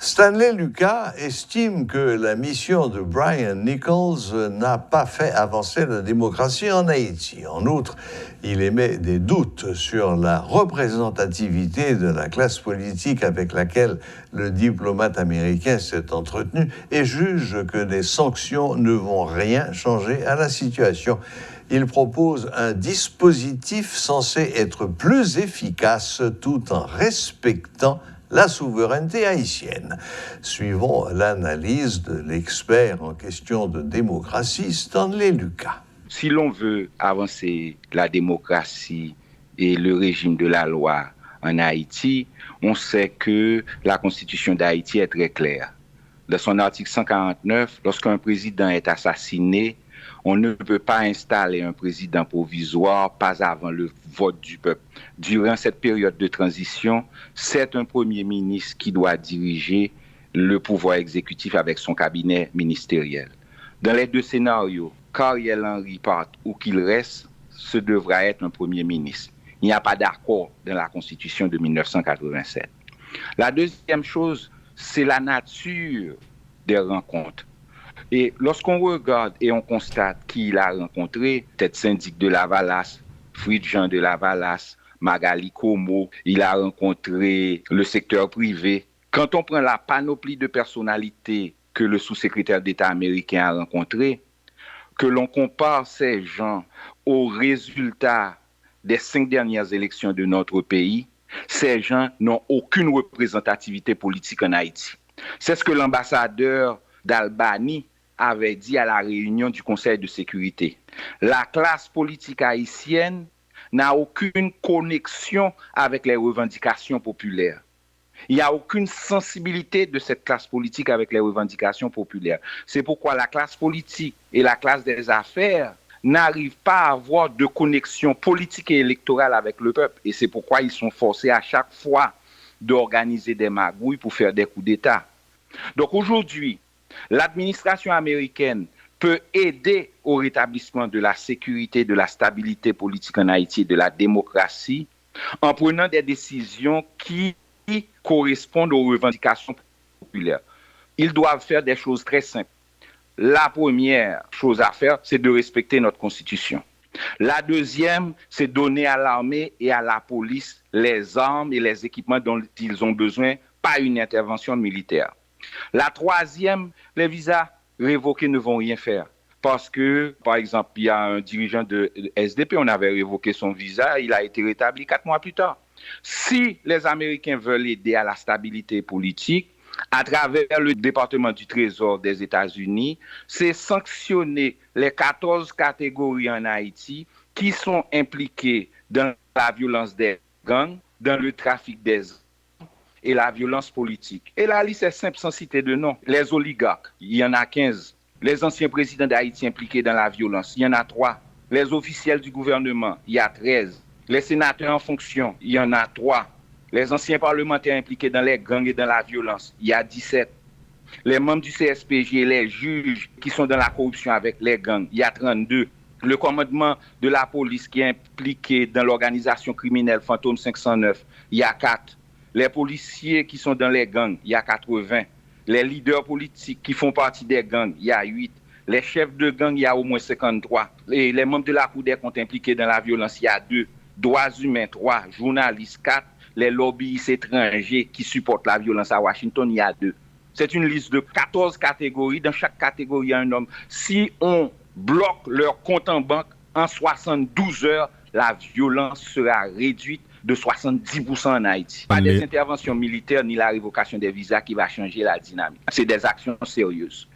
Stanley Lucas estime que la mission de Brian Nichols n'a pas fait avancer la démocratie en Haïti. En outre, il émet des doutes sur la représentativité de la classe politique avec laquelle le diplomate américain s'est entretenu et juge que des sanctions ne vont rien changer à la situation. Il propose un dispositif censé être plus efficace tout en respectant la souveraineté haïtienne. Suivons l'analyse de l'expert en question de démocratie, Stanley Lucas. Si l'on veut avancer la démocratie et le régime de la loi en Haïti, on sait que la Constitution d'Haïti est très claire. Dans son article 149, lorsqu'un président est assassiné, on ne peut pas installer un président provisoire pas avant le vote du peuple. Durant cette période de transition, c'est un premier ministre qui doit diriger le pouvoir exécutif avec son cabinet ministériel. Dans les deux scénarios, qu'Ariel Henry parte ou qu'il reste, ce devra être un premier ministre. Il n'y a pas d'accord dans la Constitution de 1987. La deuxième chose, c'est la nature des rencontres. Et lorsqu'on regarde et on constate qui il a rencontré, tête syndic de Lavalas, Fridjean de Lavalas, Magali Como, il a rencontré le secteur privé. Quand on prend la panoplie de personnalités que le sous-secrétaire d'État américain a rencontré, que l'on compare ces gens aux résultats des 5 dernières élections de notre pays, ces gens n'ont aucune représentativité politique en Haïti. C'est ce que l'ambassadeur d'Albanie avait dit à la réunion du Conseil de sécurité. La classe politique haïtienne n'a aucune connexion avec les revendications populaires. Il n'y a aucune sensibilité de cette classe politique avec les revendications populaires. C'est pourquoi la classe politique et la classe des affaires n'arrivent pas à avoir de connexion politique et électorale avec le peuple. Et c'est pourquoi ils sont forcés à chaque fois d'organiser des magouilles pour faire des coups d'État. Donc aujourd'hui, l'administration américaine peut aider au rétablissement de la sécurité, de la stabilité politique en Haïti et de la démocratie en prenant des décisions qui correspondent aux revendications populaires. Ils doivent faire des choses très simples. La première chose à faire, c'est de respecter notre Constitution. La deuxième, c'est donner à l'armée et à la police les armes et les équipements dont ils ont besoin, pas une intervention militaire. La troisième, les visas révoqués ne vont rien faire. Parce que, par exemple, il y a un dirigeant de SDP, on avait révoqué son visa, il a été rétabli 4 mois plus tard. Si les Américains veulent aider à la stabilité politique, à travers le département du Trésor des États-Unis, c'est sanctionner les 14 catégories en Haïti qui sont impliquées dans la violence des gangs, dans le trafic des armes et la violence politique. Et la liste est simple sans citer de nom. Les oligarques, il y en a 15. Les anciens présidents d'Haïti impliqués dans la violence, il y en a 3. Les officiels du gouvernement, il y a 13. Les sénateurs en fonction, il y en a 3. Les anciens parlementaires impliqués dans les gangs et dans la violence, il y a 17. Les membres du CSPJ et les juges qui sont dans la corruption avec les gangs, il y a 32. Le commandement de la police qui est impliqué dans l'organisation criminelle Fantôme 509, il y a 4. Les policiers qui sont dans les gangs, il y a 80. Les leaders politiques qui font partie des gangs, il y a 8. Les chefs de gang, il y a au moins 53. Et les membres de la Cour des comptes impliqués dans la violence, il y a 2. Droits humains, 3. Journalistes, 4. Les lobbyistes étrangers qui supportent la violence à Washington, il y a 2. C'est une liste de 14 catégories. Dans chaque catégorie, il y a un homme. Si on bloque leur compte en banque en 72 heures, la violence sera réduite de 70% en Haïti. Pas des interventions militaires ni la révocation des visas qui va changer la dynamique. C'est des actions sérieuses.